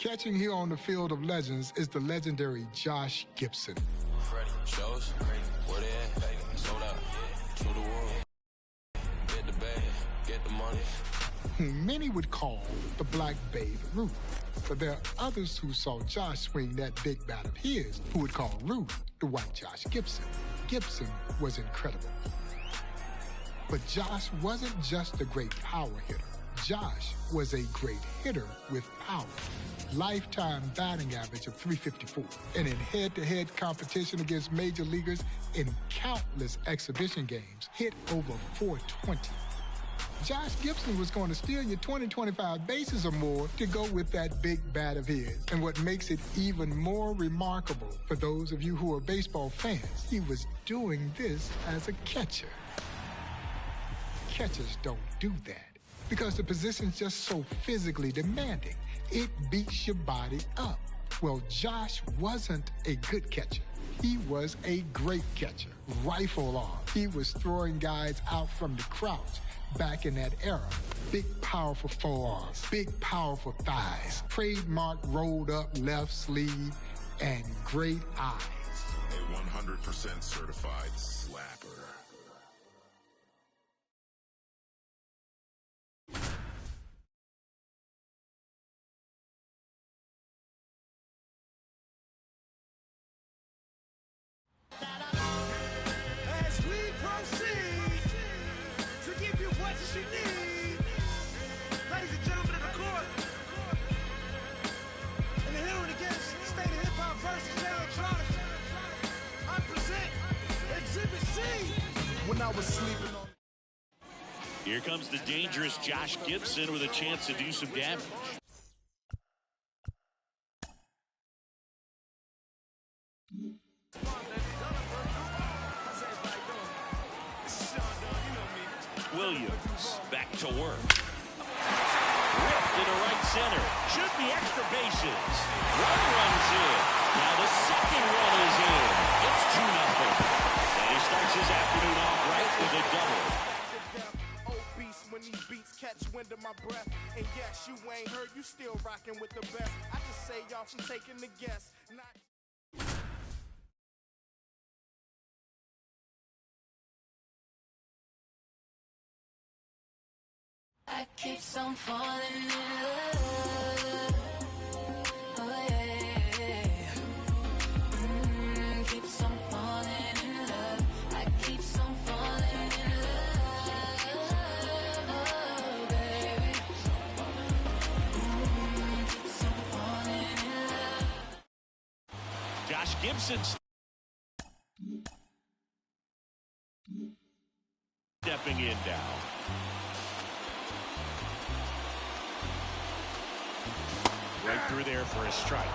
Catching here on the Field of Legends is the legendary Josh Gibson. Freddie shows, where they at? Sold out, to the world. Get the bag, get the money. Whom many would call the Black Babe Ruth. But there are others who saw Josh swing that big bat of his who would call Ruth the white Josh Gibson. Gibson was incredible. But Josh wasn't just a great power hitter. Josh was a great hitter with power. Lifetime batting average of .354. And in head-to-head competition against major leaguers in countless exhibition games, hit over .420. Josh Gibson was going to steal your 20-25 bases or more to go with that big bat of his. And what makes it even more remarkable for those of you who are baseball fans, he was doing this as a catcher. Catchers don't do that because the position's just so physically demanding. It beats your body up. Well, Josh wasn't a good catcher. He was a great catcher. Rifle arm. He was throwing guys out from the crouch back in that era. Big, powerful forearms, big, powerful thighs, trademark rolled up left sleeve, and great eyes. A 100% certified slapper. Here comes the dangerous Josh Gibson with a chance to do some damage. Williams back to work. Ripped into right center. Should be extra bases. One runs in. Now the second run is in. It's 2-0. And he starts his afternoon off right with a double. When these beats catch wind of my breath, and yes, you ain't heard, you still rocking with the best. I just say y'all from taking the guess. I keep on falling in love. Oh yeah. Keeps on falling in love. I keep on falling in love. Oh baby. Keeps on falling in love. Josh Gibson stepping in now. Right through there for a strike.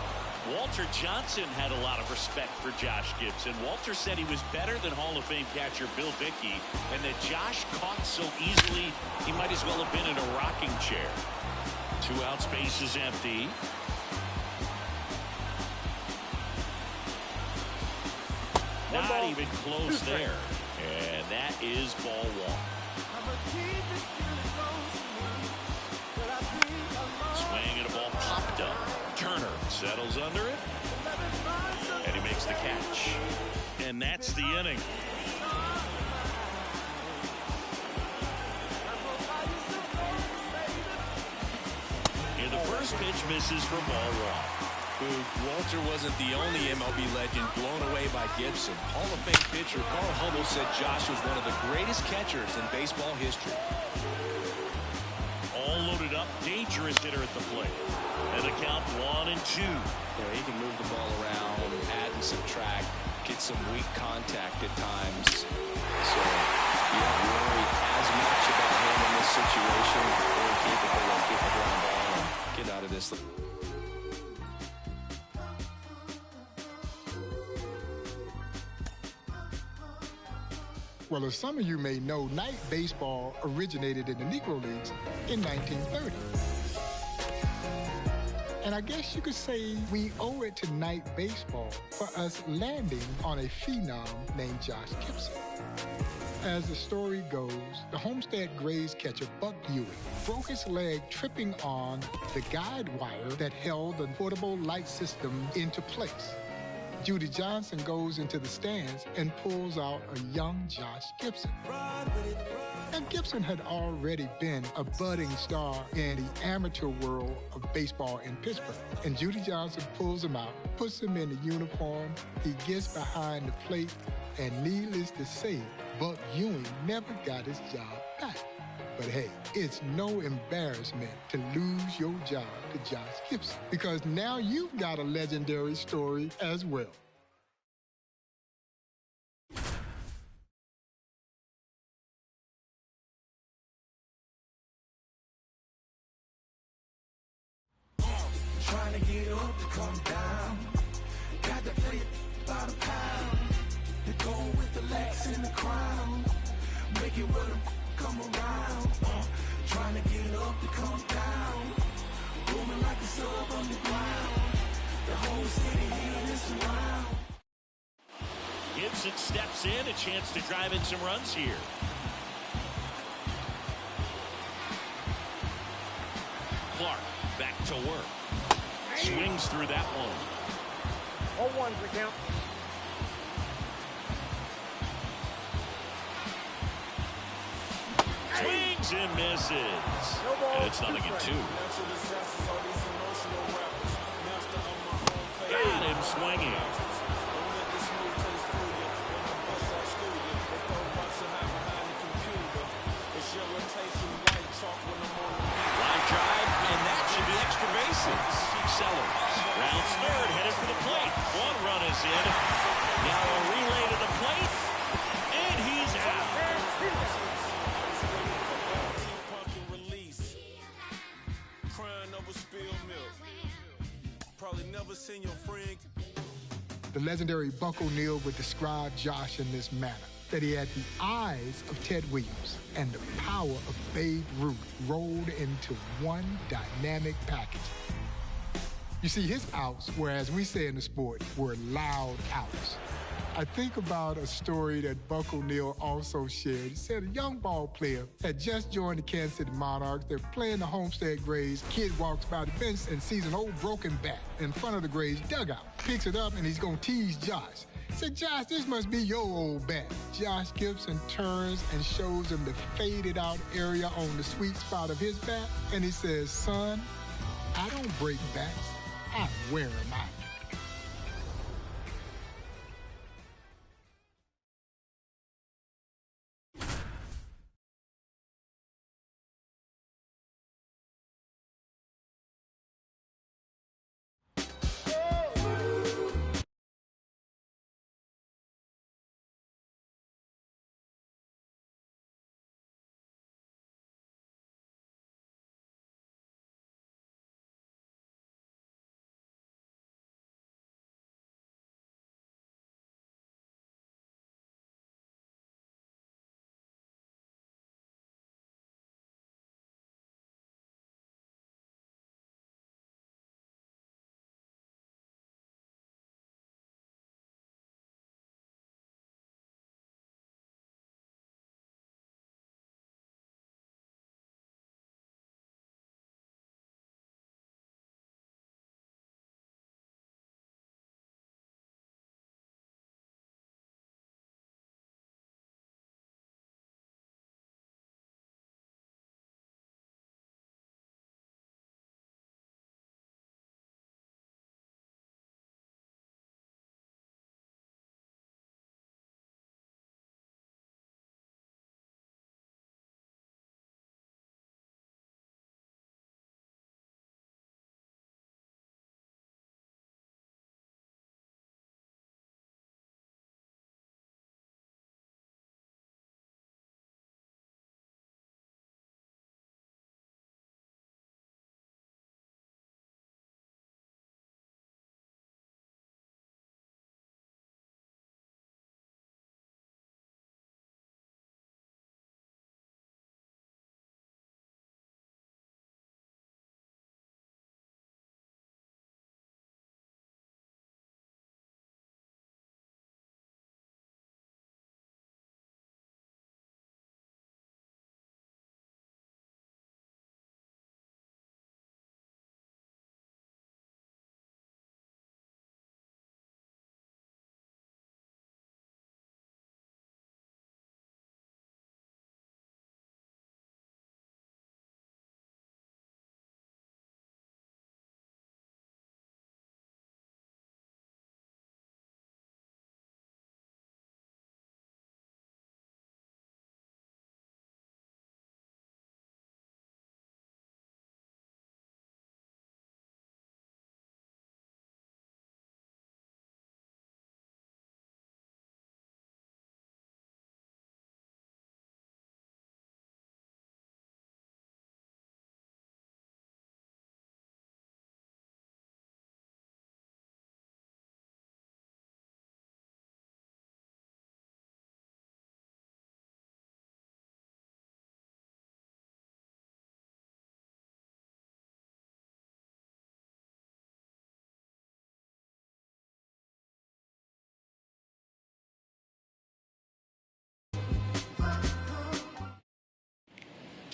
Walter Johnson had a lot of respect for Josh Gibson. Walter said he was better than Hall of Fame catcher Bill Dickey, and that Josh caught so easily he might as well have been in a rocking chair. 2 out, space is empty. Not even close there. And that is ball 1. Swing and a ball popped up. Turner settles under it. And he makes the catch. And that's the inning. And the first pitch misses for ball 1. Walter wasn't the only MLB legend blown away by Gibson. Hall of Fame pitcher Carl Hubbell said Josh was one of the greatest catchers in baseball history. All loaded up, dangerous hitter at the plate. And the count 1-2. Yeah, he can move the ball around, add and subtract, get some weak contact at times. So you don't worry as much about him in this situation. Very capable of getting the ground ball and get out of this. Well, as some of you may know, night baseball originated in the Negro Leagues in 1930. And I guess you could say we owe it to night baseball for us landing on a phenom named Josh Gibson. As the story goes, the Homestead Grays catcher Buck Ewing broke his leg tripping on the guide wire that held the portable light system into place. Judy Johnson goes into the stands and pulls out a young Josh Gibson. And Gibson had already been a budding star in the amateur world of baseball in Pittsburgh. And Judy Johnson pulls him out, puts him in the uniform, he gets behind the plate, and needless to say, Buck Ewing never got his job back. But hey, it's no embarrassment to lose your job to Josh Gibson, because now you've got a legendary story as well. Trying to get up to come down. Got to play it by the pound. To go with the Lex in the crown. Make it with them come around. Trying to get up to come down. Booming like a sub underground. The whole city here is around. Gibson steps in, a chance to drive in some runs here. Clark back to work. Swings through that one. 0-1 for count. Swings and misses. And it's 0-2. Got him swinging. Line drive, and that should be extra bases. Sellers rounds third, headed for the plate. One run is in. Now a relay to the plate, and he's out. Probably never seen your friend. The legendary Buck O'Neil would describe Josh in this manner, that he had the eyes of Ted Williams and the power of Babe Ruth rolled into one dynamic package. You see, his outs, whereas we say in the sport, were loud outs. I think about a story that Buck O'Neil also shared. He said a young ball player had just joined the Kansas City Monarchs. They're playing the Homestead Grays. Kid walks by the bench and sees an old broken bat in front of the Grays dugout. Picks it up and he's going to tease Josh. Said, Josh, this must be your old bat. Josh Gibson turns and shows him the faded out area on the sweet spot of his bat. And he says, son, I don't break bats. I wear them out.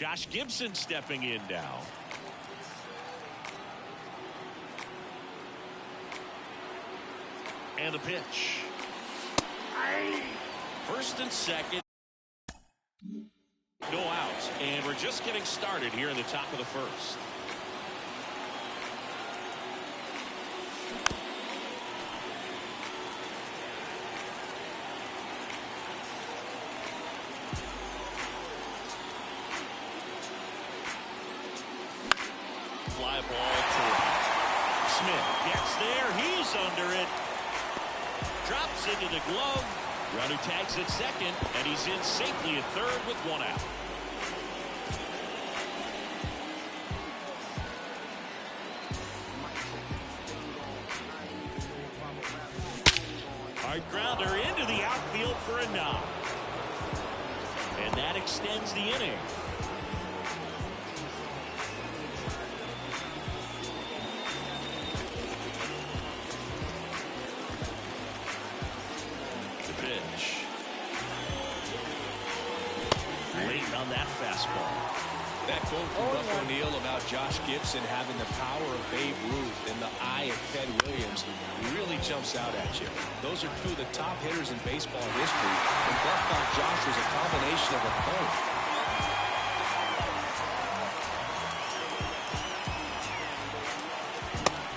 Josh Gibson stepping in now. And the pitch. First and second. No outs. And we're just getting started here in the top of the first. Fly ball to right. Smith gets there. He's under it. Drops into the glove. Runner tags at second, and he's in safely at third with one out. Hard grounder into the outfield for a knock. And that extends the inning. On that fastball. That quote from Buck O'Neil about Josh Gibson having the power of Babe Ruth in the eye of Ted Williams really jumps out at you. Those are two of the top hitters in baseball history, and Buck thought Josh was a combination of them both.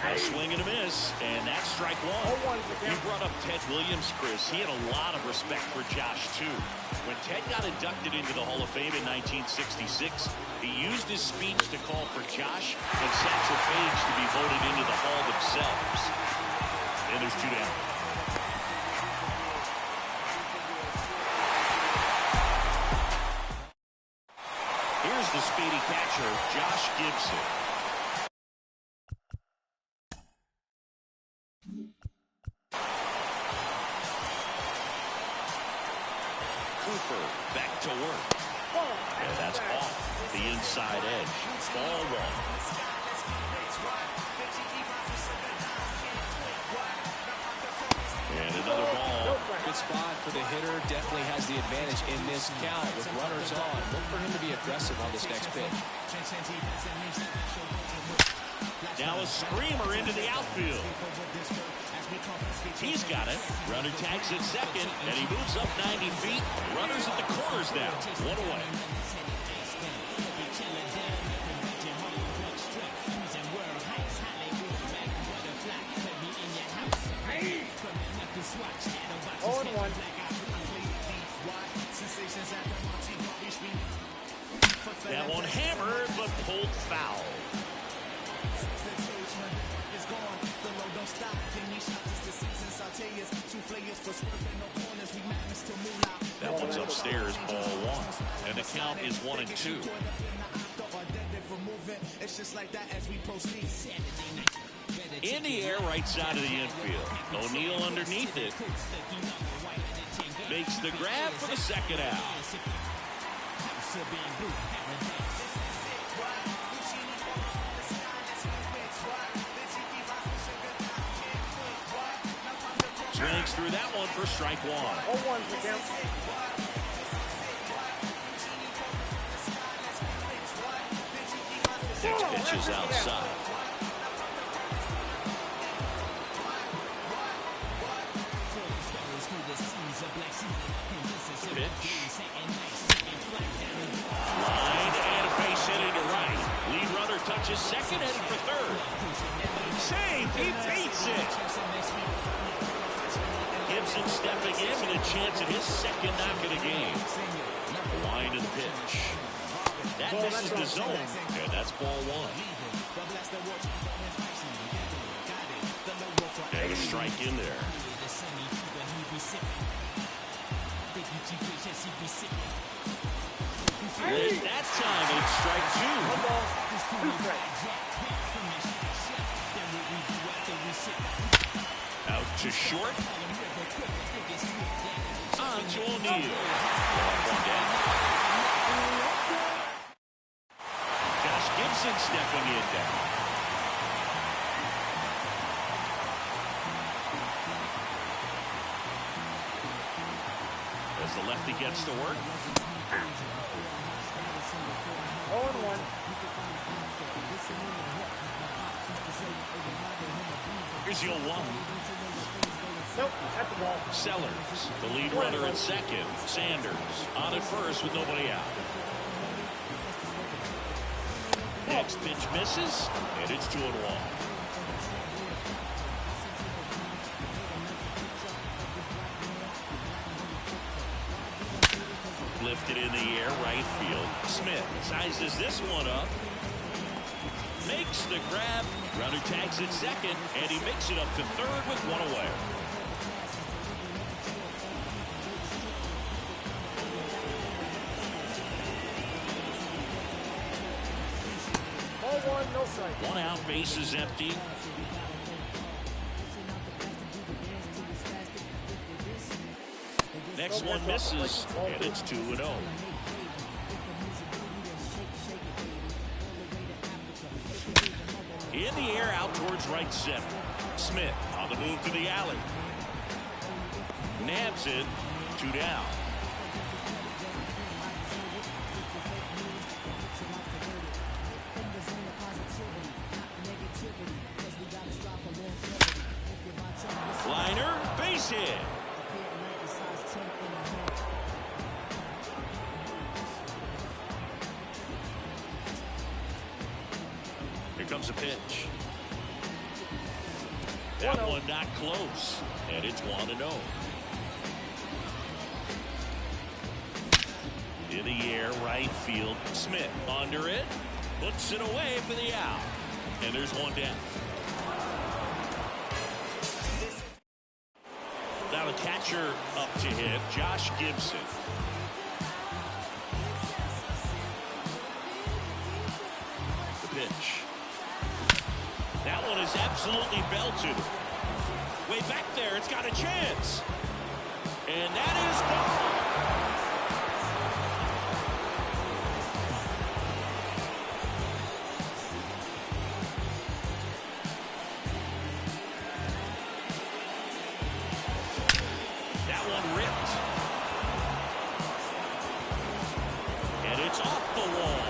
A swing and a miss, and that's strike one. You brought up Ted Williams, Chris. He had a lot of respect for Josh, too. When Ted got inducted into the Hall of Fame in 1966, he used his speech to call for Josh and Satchel Paige to be voted into the Hall themselves. And there's two down. Here's the speedy catcher, Josh Gibson. Back to work. And that's off the inside edge. Ball one. And another ball. Good spot for the hitter. Definitely has the advantage in this count with runners on. Look for him to be aggressive on this next pitch. Now a screamer into the outfield. He's got it. Runner tags at second, and he moves up 90 feet. Runners at the corners now. One away. That one hammered, but pulled foul. That one's upstairs, ball one. And the count is 1-2. In the air, right side of the infield. O'Neal underneath it. Makes the grab for the second out. Swings through that one for strike one. 0-1 for count. Next pitch is outside. Pitch. Line and a base hit into right. Lead runner touches second, headed for third. Save! He beats it! Gibson stepping in with a chance at his second knock of the game. Line to the pitch. That misses the zone, and that's ball one. And a strike in there. Late that time, it's strike two. Out to short. On to O'Neal. Josh Gibson stepping in down. As the lefty gets to work. is 0-1. Nope, at the ball. Sellers, the lead runner at second. Sanders on at first with nobody out. Next pitch misses, and it's 2-1. Lifted in the air, right field. Smith sizes this one up. Makes the grab. Runner tags at second, and he makes it up to third with one away. Ball one, no strike. One out, base is empty. Next one misses, and it's 2-0. In the air, out towards right center. Smith on the move to the alley. Nabs it, 2 down. Liner, base hit. Here comes a pitch. That one not close, and it's 1-0. In the air, right field. Smith under it, puts it away for the out, and there's one down. Now the catcher up to hit, Josh Gibson. The pitch. That one is absolutely belted. Way back there, it's got a chance. And that is gone. That one ripped. And it's off the wall.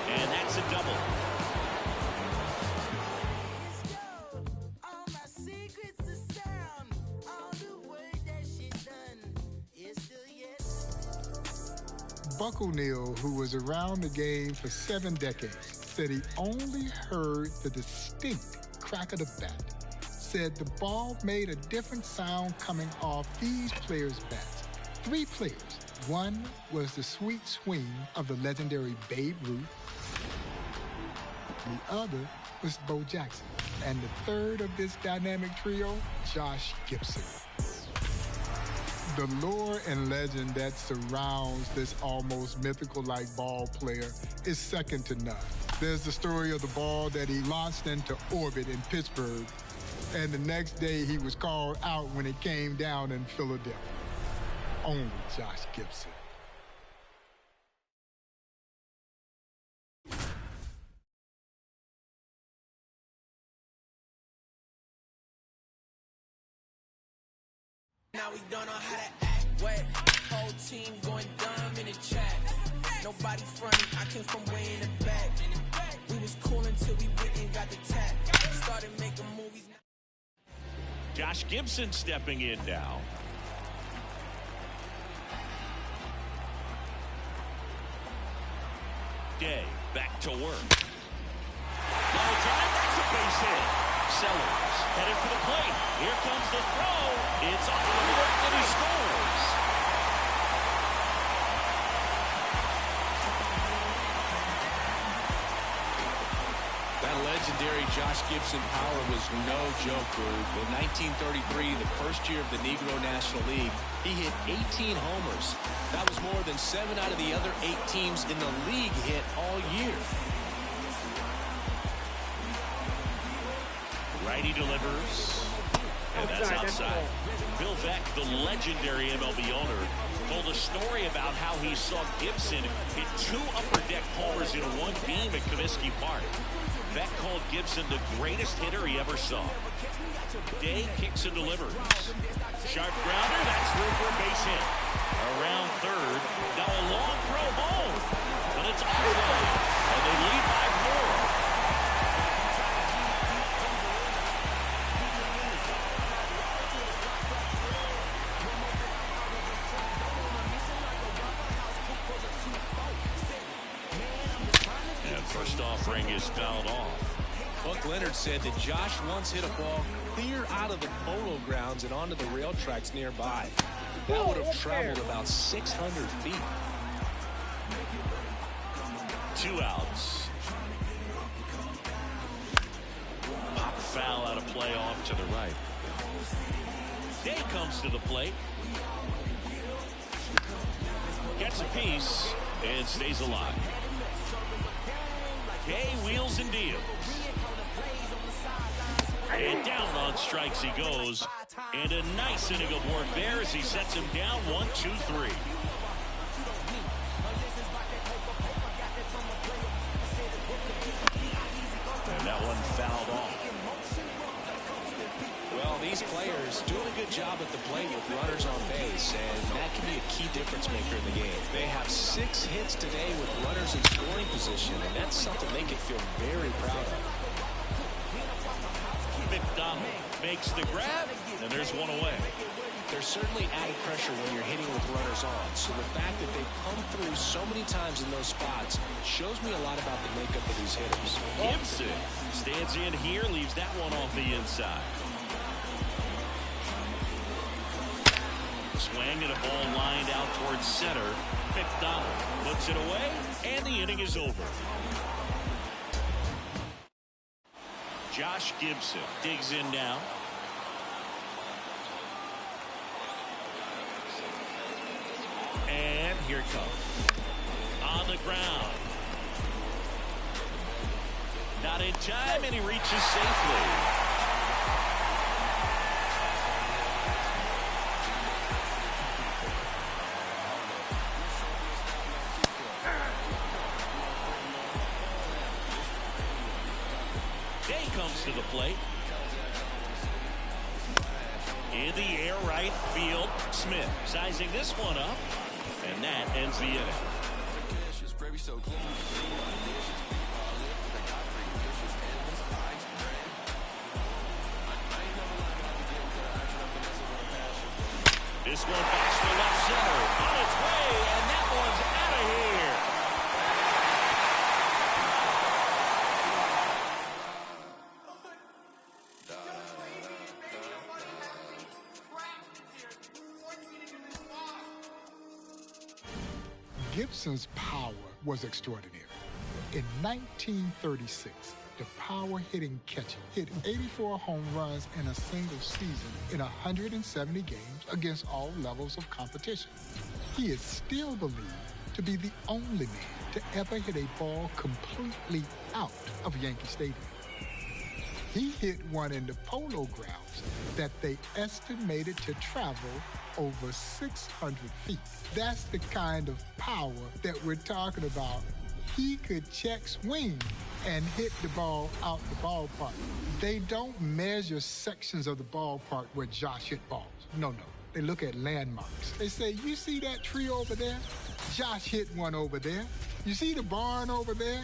And that's a double. Buck O'Neil, who was around the game for 7 decades, said he only heard the distinct crack of the bat. Said the ball made a different sound coming off these players' bats. 3 players. One was the sweet swing of the legendary Babe Ruth. The other was Bo Jackson. And the third of this dynamic trio, Josh Gibson. The lore and legend that surrounds this almost mythical-like ball player is second to none. There's the story of the ball that he launched into orbit in Pittsburgh, and the next day he was called out when it came down in Philadelphia. Only Josh Gibson. Now we don't know how to act. Wet, whole team going dumb in the chat. Nobody frontin', I came from way in the back. We was cool until we went and got the tap. Started making movies. Josh Gibson stepping in now. Day back to work. Double drive, that's a base hit. Sellers headed for the plate. Here comes the throw. It's off the mark and he scores. That legendary Josh Gibson power was no joke, Ruth. In 1933, the first year of the Negro National League, he hit 18 homers. That was more than 7 out of the other 8 teams in the league hit all year. Righty delivers, and that's outside. Bill Veeck, the legendary MLB owner, told a story about how he saw Gibson hit 2 upper deck homers in one game at Comiskey Park. Veeck called Gibson the greatest hitter he ever saw. Day kicks and delivers. Sharp grounder, that's through for a base hit. Around third, now a long throw home, but it's off the way, and they lead by 4. first offering is fouled off. Buck Leonard said that Josh once hit a ball clear out of the polo grounds and onto the rail tracks nearby. That would have traveled about 600 feet. 2 outs. Pop foul out of play off to the right. Day comes to the plate. Gets a piece and stays alive. Day wheels and deals. And down on strikes he goes. And a nice inning of work there as he sets him down 1-2-3. And that one fouled off. Well, these players doing a good job at the plate with runners on base, and that can be a key difference maker in the game. They have 6 hits today with runners in scoring position, and that's something they can feel very proud of. McDonald makes the grab, and there's one away. There's certainly added pressure when you're hitting with runners on, so the fact that they've come through so many times in those spots shows me a lot about the makeup of these hitters. Gibson stands in here, leaves that one off the inside. Swing and a ball lined out towards center. McDonald puts it away, and the inning is over. Josh Gibson digs in now. And here it comes. On the ground. Not in time, and he reaches safely. To the plate. In the air, right field. Smith sizing this one up, and that ends the inning. This one backs to left center, on its way, and that one's out of here. Gibson's power was extraordinary. In 1936, the power-hitting catcher hit 84 home runs in a single season in 170 games against all levels of competition. He is still believed to be the only man to ever hit a ball completely out of Yankee Stadium. He hit one in the Polo Grounds that they estimated to travel over 600 feet. That's the kind of power that we're talking about. He could check swing and hit the ball out the ballpark. They don't measure sections of the ballpark where Josh hit balls. No. They look at landmarks. They say, you see that tree over there? Josh hit one over there. You see the barn over there?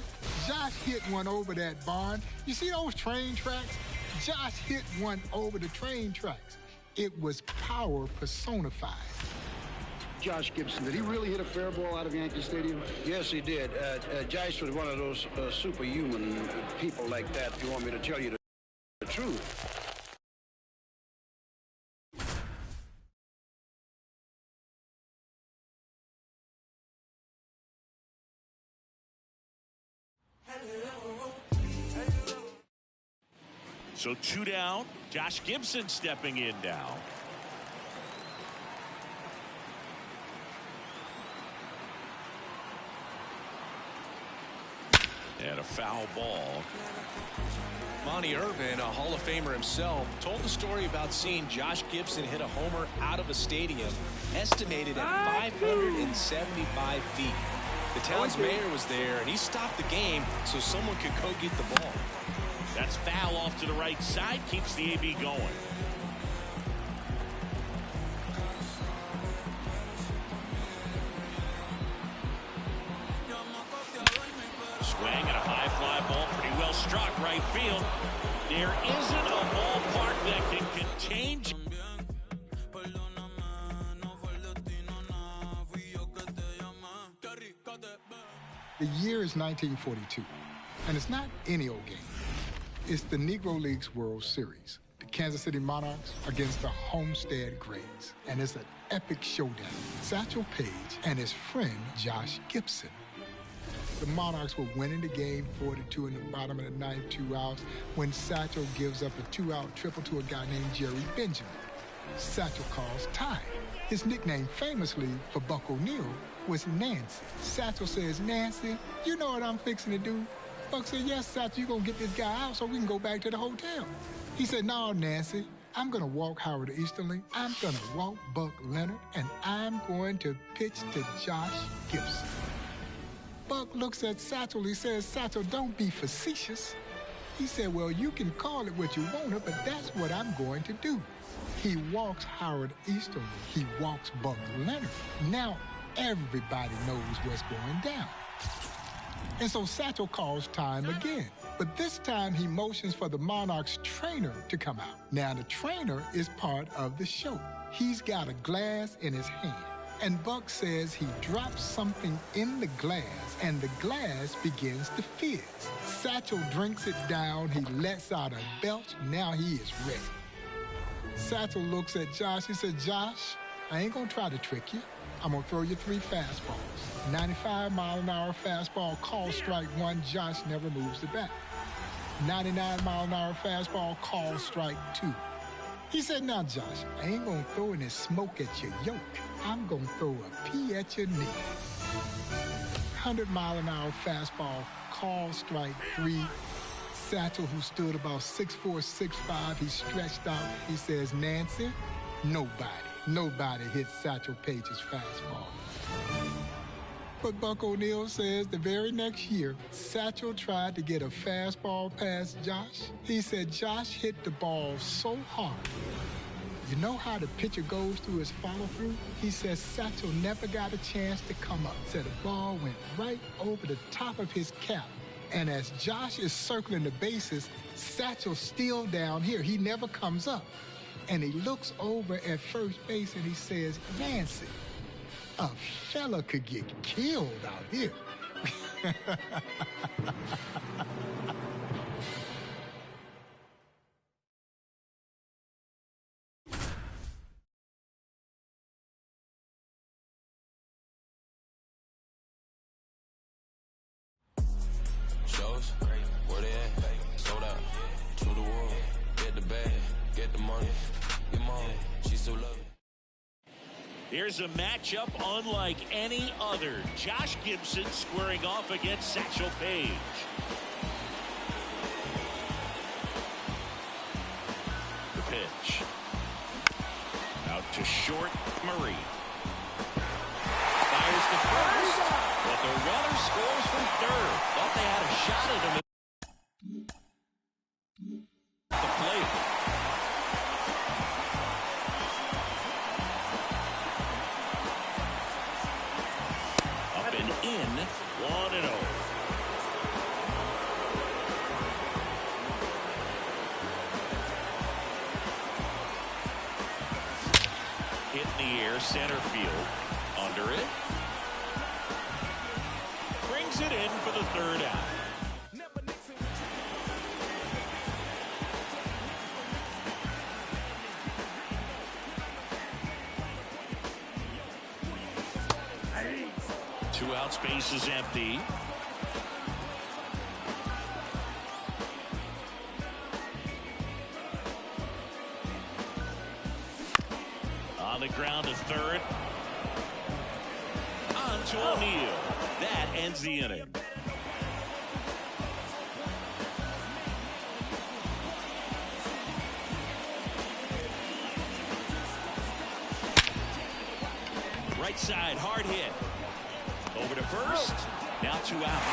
Josh hit one over that barn. You see those train tracks? Josh hit one over the train tracks. It was power personified. Josh Gibson, did he really hit a fair ball out of Yankee Stadium? Yes, he did. Josh was one of those superhuman people like that, if you want me to tell you the truth. So 2 down. Josh Gibson stepping in now. And a foul ball. Monty Irvin, a Hall of Famer himself, told the story about seeing Josh Gibson hit a homer out of a stadium estimated at 575 feet. The town's mayor was there, and he stopped the game so someone could go get the ball. That's foul off to the right side, keeps the AB going. Swing and a high fly ball, pretty well struck right field. There isn't a ballpark that can contain. The year is 1942. And it's not any old game. It's the Negro Leagues World Series. The Kansas City Monarchs against the Homestead Grays. And it's an epic showdown. Satchel Paige and his friend Josh Gibson. The Monarchs were winning the game 4-2 in the bottom of the ninth, 2 outs, when Satchel gives up a 2-out triple to a guy named Jerry Benjamin. Satchel calls time. His nickname famously for Buck O'Neill was Nancy. Satchel says, "Nancy, you know what I'm fixing to do?" Buck said, "Yes, Satchel, you're going to get this guy out so we can go back to the hotel." He said, "No, Nancy, I'm going to walk Howard Easterly, I'm going to walk Buck Leonard, and I'm going to pitch to Josh Gibson." Buck looks at Satchel. He says, "Satchel, don't be facetious." He said, "Well, you can call it what you want to, but that's what I'm going to do." He walks Howard Easterly. He walks Buck Leonard. Now everybody knows what's going down. And so Satchel calls time again. But this time he motions for the Monarchs trainer to come out. Now the trainer is part of the show. He's got a glass in his hand. And Buck says he drops something in the glass, and the glass begins to fizz. Satchel drinks it down. He lets out a belch. Now he is ready. Satchel looks at Josh. He said, "Josh, I ain't going to try to trick you. I'm going to throw you 3 fastballs. 95-mile-an-hour fastball, call strike 1. Josh never moves the bat. 99-mile-an-hour fastball, call strike 2. He said, "Now, Josh, I ain't going to throw any smoke at your yoke. I'm going to throw a pea at your knee." 100-mile-an-hour fastball, call strike 3. Satchel, who stood about 6'4", 6'5", he stretched out. He says, "Nancy, nobody hits Satchel Paige's fastball." But Buck O'Neill says the very next year, Satchel tried to get a fastball past Josh. He said Josh hit the ball so hard. You know how the pitcher goes through his follow-through? He says Satchel never got a chance to come up. Said the ball went right over the top of his cap. And as Josh is circling the bases, Satchel's still down here. He never comes up. And he looks over at first base and he says, "Nancy, a fella could get killed out here." Shows, where they at? Sold out. To the world, get the bag, get the money. Your mom, she still love it. Here's a matchup unlike any other. Josh Gibson squaring off against Satchel Paige. The pitch. Out to short, Murray. Fires the first, but the runner scores from third. Thought they had a shot at him. The plate. Up and in, 1-0. Hit in the air, center field. Under it. Brings it in for the third out. Two out, space is empty. On the ground to third. On to O'Neill. That ends the inning. Right side, hard hit. Over to first. Now 2 out.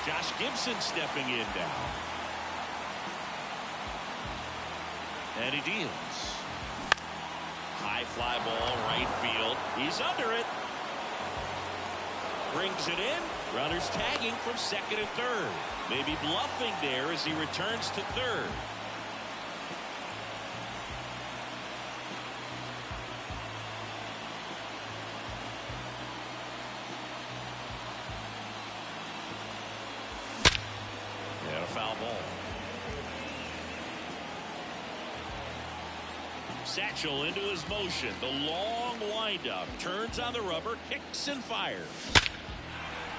Josh Gibson stepping in now. And he deals. High fly ball, right field. He's under it. Brings it in. Runners tagging from second and third. Maybe bluffing there as he returns to third. Satchel into his motion. The long windup. Turns on the rubber. Kicks and fires.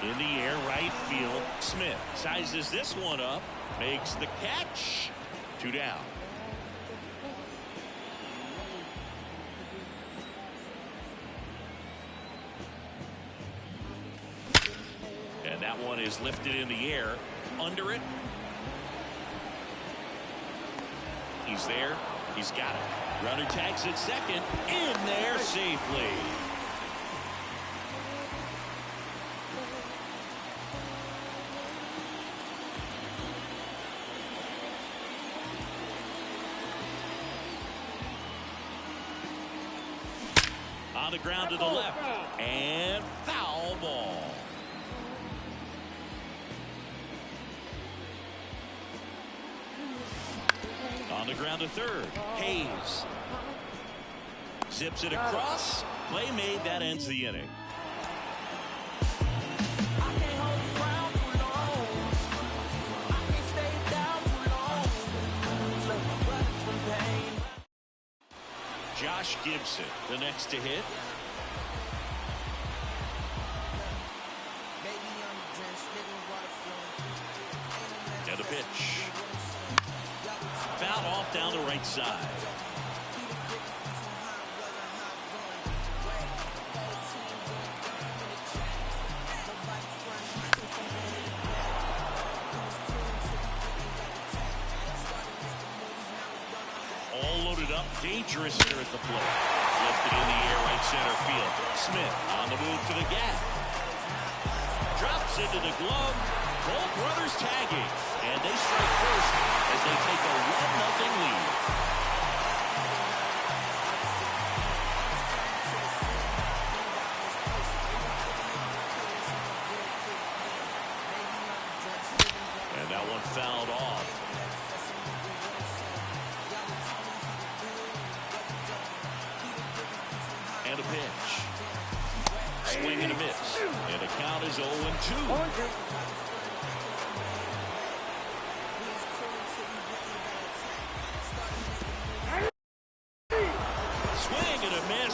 In the air, right field. Smith sizes this one up. Makes the catch. 2 down. And that one is lifted in the air. Under it. He's there. He's got it. Runner tags at second. In there safely. On the ground to the left. And foul ball. On the ground to third. Hayes zips it across. Play made. That ends the inning. Josh Gibson, the next to hit. And a pitch. Foul off down the right side. All loaded up, dangerous here at the plate. Lifted in the air, right center field. Smith on the move to the gap. Drops into the glove. Both brothers tagging. And they strike first as they take a 1-0 lead. And that one fouled off. And a pitch. Swing and a miss. And the count is 0-2.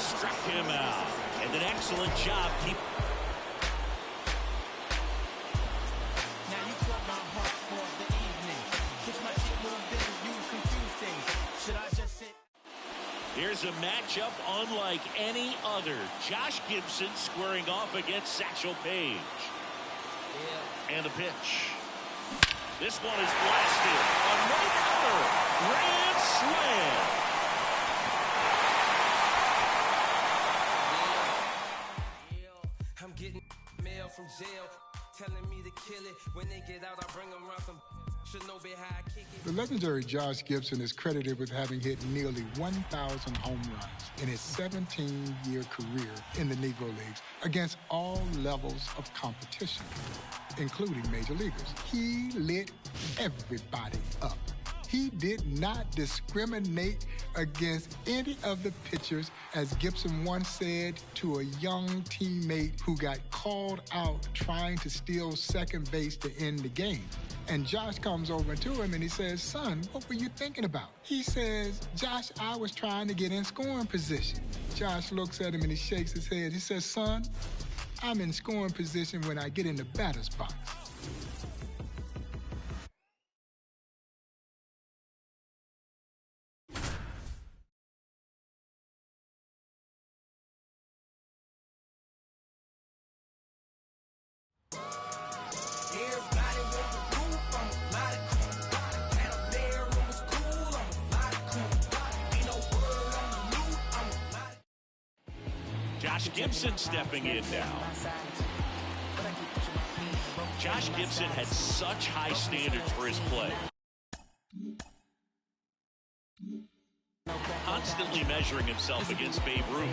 Struck him out. And an excellent job. Now you caught my heart for the evening. Kiss my cheek moved in, you confused things. Should I just sit? Here's a matchup unlike any other. Josh Gibson squaring off against Satchel Paige. And a pitch. This one is blasted. A no-doubter. Grand slam. From jail, telling me to kill it. When they get out, I bring them around some. Should know be how I kick it. The legendary Josh Gibson is credited with having hit nearly 1,000 home runs in his 17-year career in the Negro Leagues against all levels of competition, including major leaguers. He lit everybody up. He did not discriminate against any of the pitchers, as Gibson once said to a young teammate who got called out trying to steal second base to end the game. And Josh comes over to him and he says, "Son, what were you thinking about?" He says, "Josh, I was trying to get in scoring position." Josh looks at him and he shakes his head. He says, "Son, I'm in scoring position when I get in the batter's box." Josh Gibson stepping in now. Josh Gibson had such high standards for his play. Constantly measuring himself against Babe Ruth.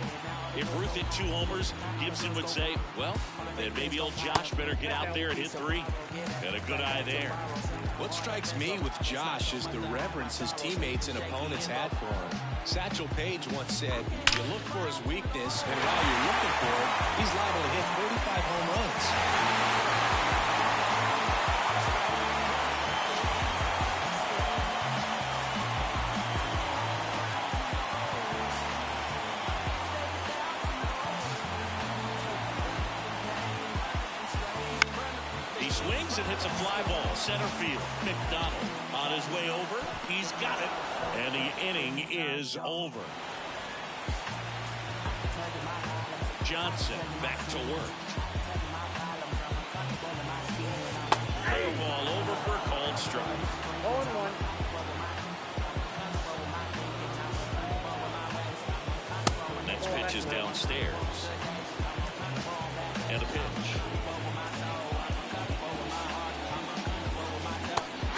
If Ruth hit 2 homers, Gibson would say, well, then maybe old Josh better get out there and hit 3. Got a good eye there. What strikes me with Josh is the reverence his teammates and opponents had for him. Satchel Paige once said, you look for his weakness, and while you're looking for it, he's liable to hit 45 home runs. Swings and hits a fly ball. Center field. McDonald on his way over. He's got it. And the inning is over. Johnson back to work. Ball over for a called strike. 0-1. Next pitch is downstairs. And a pitch.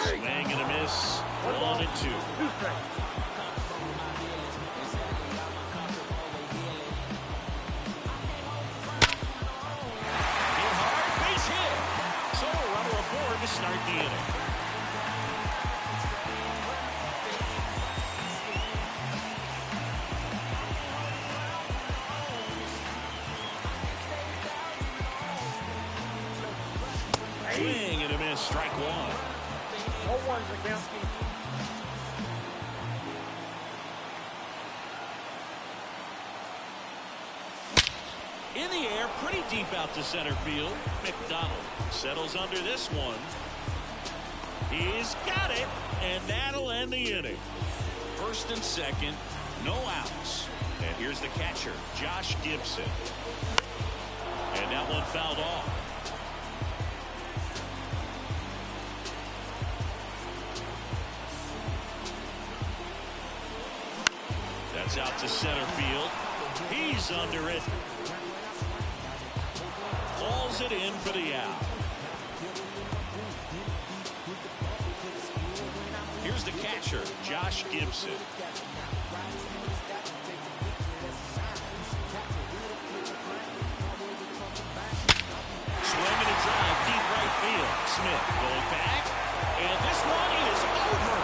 Swing and a miss. 1-2. Hit hard, base hit. So a runner aboard to start the inning. Swing and a miss. Strike one. 0-1's the count. In the air, pretty deep out to center field. McDonald settles under this one. He's got it, and that'll end the inning. First and second, no outs. And here's the catcher, Josh Gibson. And that one fouled off. That's out to center field. He's under it. Calls it in for the out. Here's the catcher, Josh Gibson. Swinging a drive, deep right field. Smith going back, and this one is over.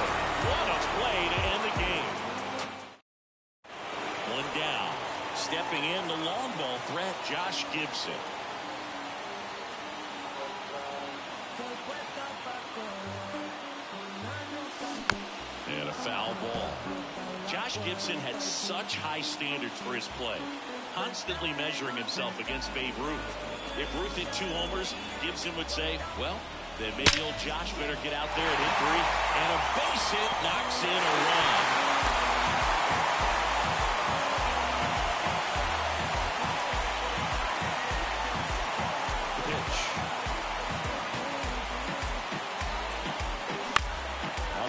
What a play to end the game. One down. Stepping in the long ball threat, Josh Gibson. And a foul ball. Josh Gibson had such high standards for his play, constantly measuring himself against Babe Ruth. If Ruth hit 2 homers, Gibson would say, well, then maybe old Josh better get out there and hit 3. And a base hit knocks in a run.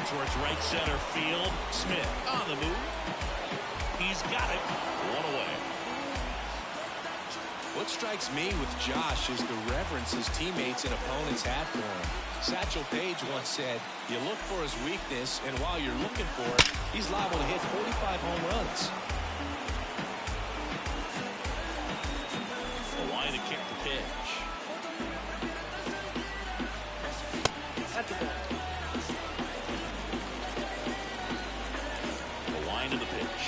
Towards right center field. Smith on the move. He's got it. One away. What strikes me with Josh is the reverence his teammates and opponents had for him. Satchel Paige once said, you look for his weakness, and while you're looking for it, he's liable to hit 45 home runs. The line to kick the pitch. That's a ball. To the pitch.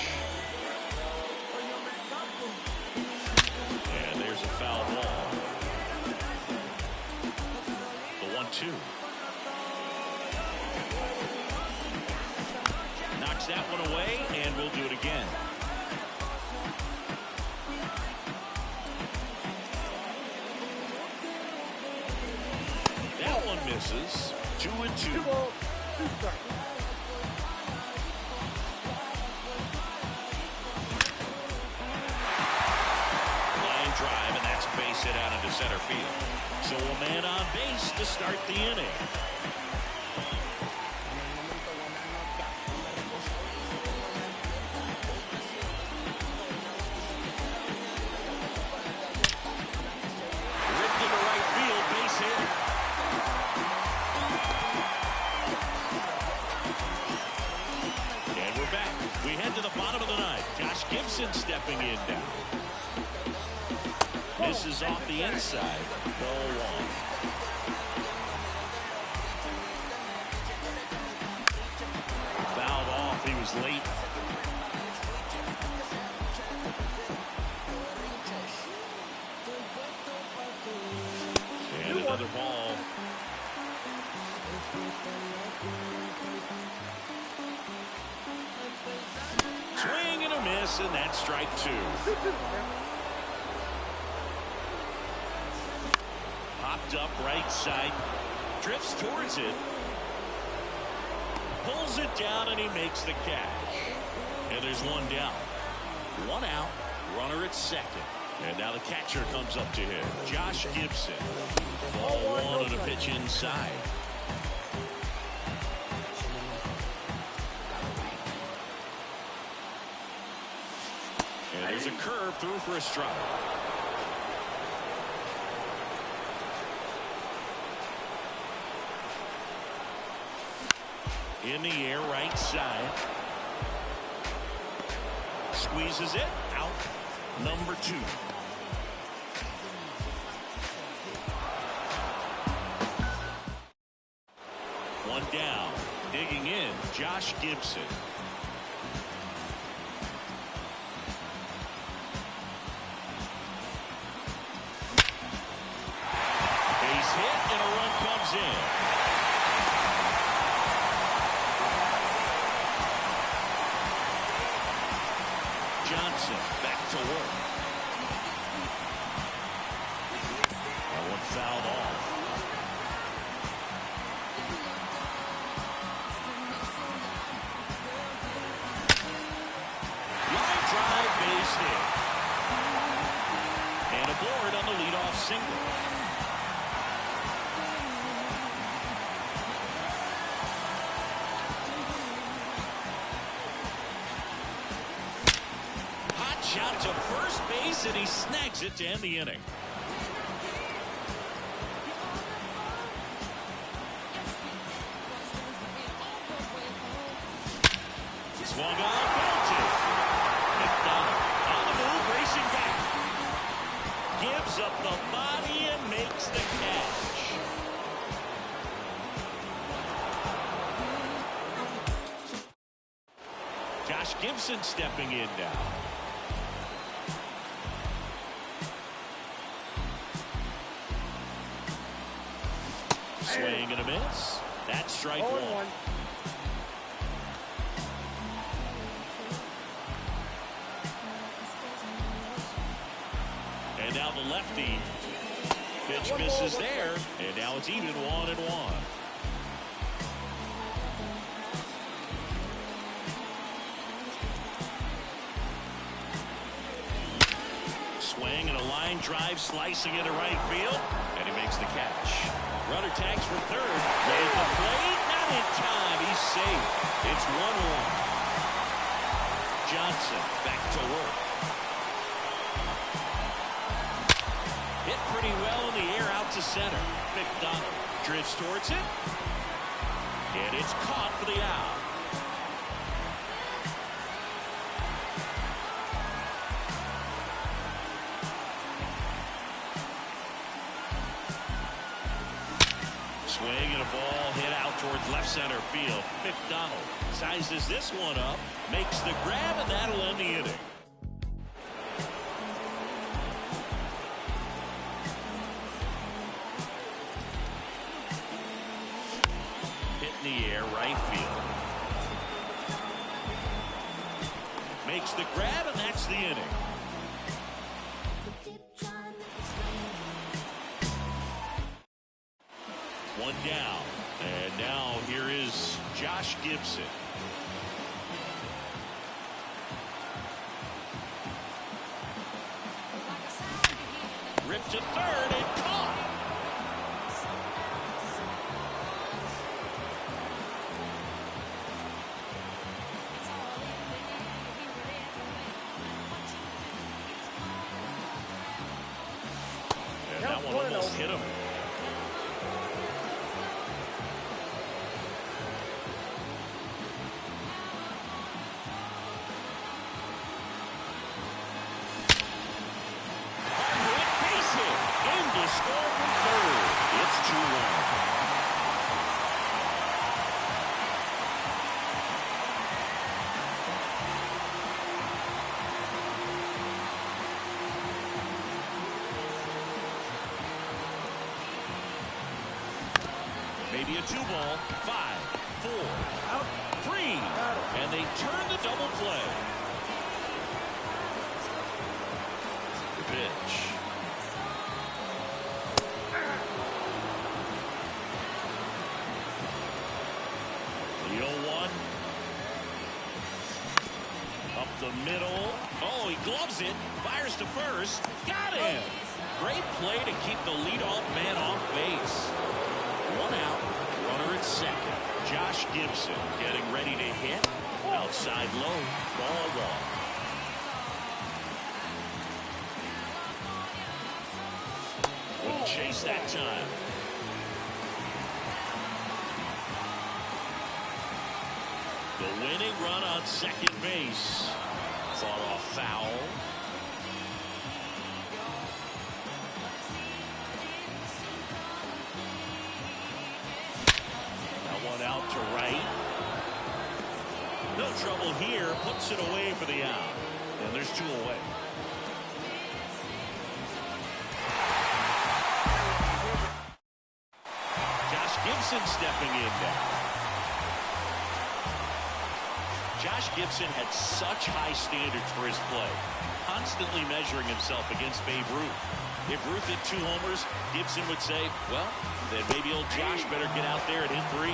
And there's a foul ball. The 1-2. Knocks that one away, and we'll do it again. That one misses. 2-2. 2 balls, 2 strikes. Drive, and that's base hit out into center field. So a man on base to start the inning. Ripped into right field, base hit. And we're back. We head to the bottom of the ninth. Josh Gibson stepping in now. This is off the inside. Ball 1. Fouled off. He was late. And another ball. Swing and a miss, and that's strike 2. Popped Popped up right side. Drifts towards it. Pulls it down, and he makes the catch. And there's one down. One out. Runner at second. And now the catcher comes up to him. Josh Gibson. Ball one on a pitch inside. And there's a curve through for a strike. In the air, right side. Squeezes it out. Number 2. One down. Digging in, Josh Gibson. Base hit, and a run comes in. Johnson back to work. That one fouled off. Line drive, base hit. And aboard on the leadoff single. Shot to first base, and he snags it to end the inning. Swung on, belted. McDonald on the move, racing back. Gives up the body and makes the catch. Josh Gibson stepping in now. Swing and a miss. That's strike one. And now the lefty. Pitch misses there. And now it's even 1-1. Swing and a line drive, slicing into right field. And he makes the catch. Runner tags for third. Made the play. Not in time. He's safe. It's 1-1. Johnson back to work. Hit pretty well in the air out to center. McDonald drifts towards it. And it's caught for the out. Swing and a ball hit out towards left center field. McDonald sizes this one up, makes the grab, and that'll end the inning. Hit in the air, right field. Makes the grab, and that's the inning. One down. And now here is Josh Gibson. Ripped to third and caught. And that one almost hit him. Score from third. It's 2-1. Maybe a 2-ball. 5, 4, out, 3, and they turn the double play. The pitch. the middle. Oh, he gloves it. Fires to first. Got him. Great play to keep the leadoff man off base. One out. Runner at second. Josh Gibson getting ready to hit. Outside low. Ball one. Wouldn't chase that time. The winning run on second base. Fought off foul. That one out to right. No trouble here. Puts it away for the out. And there's two away. Josh Gibson stepping in now. Josh Gibson had such high standards for his play, constantly measuring himself against Babe Ruth. If Ruth hit 2 homers, Gibson would say, well, then maybe old Josh better get out there and hit 3.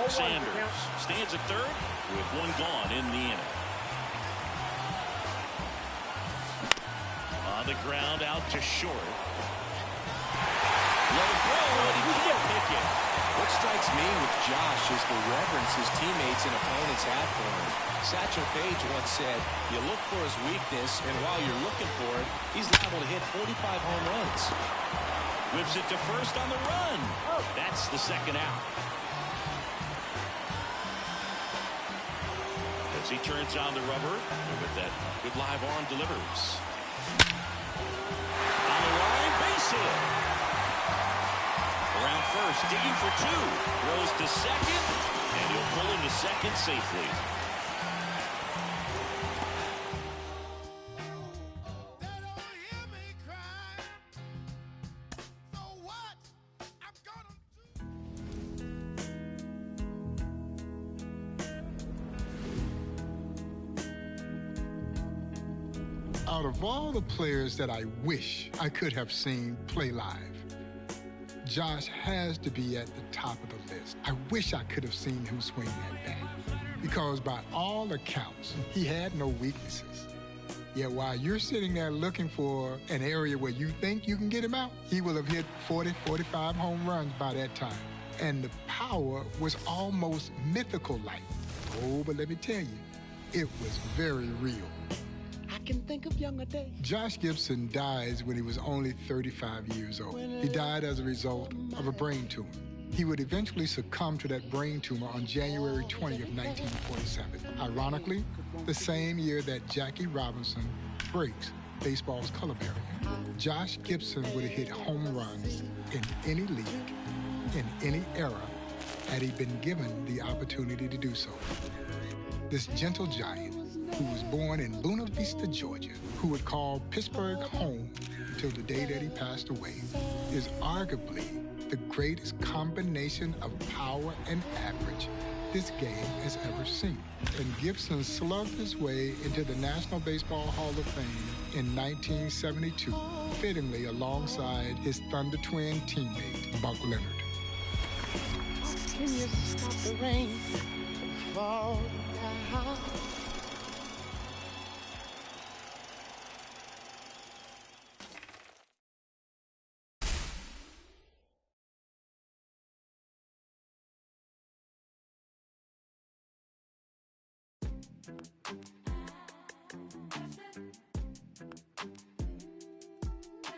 Sanders stands at third with one gone in the inning. On the ground, out to short. Low throw, and he can't pick it. What strikes me with Josh is the reverence his teammates and opponents have for him. Satchel Paige once said, you look for his weakness, and while you're looking for it, he's liable to hit 45 home runs. Whips it to first on the run. That's the second out. As he turns on the rubber, with that good live arm delivers. On the line, base hit. Around first, digging for 2. Throws to second, and he'll pull into second safely. Out of all the players that I wish I could have seen play live, Josh has to be at the top of the list. I wish I could have seen him swing that bat, because by all accounts, he had no weaknesses. Yet while you're sitting there looking for an area where you think you can get him out, he will have hit 40, 45 home runs by that time. And the power was almost mythical-like. Oh, but let me tell you, it was very real. I can think of younger days. Josh Gibson dies when he was only 35 years old. He died as a result of a brain tumor. He would eventually succumb to that brain tumor on January 20th, 1947. Ironically, the same year that Jackie Robinson breaks baseball's color barrier. Josh Gibson would have hit home runs in any league, in any era, had he been given the opportunity to do so. This gentle giant, who was born in Luna Vista, Georgia, who would call Pittsburgh home until the day that he passed away, is arguably the greatest combination of power and average this game has ever seen. And Gibson slugged his way into the National Baseball Hall of Fame in 1972, fittingly alongside his Thunder Twin teammate, Buck Leonard. Can you stop the rain from falling?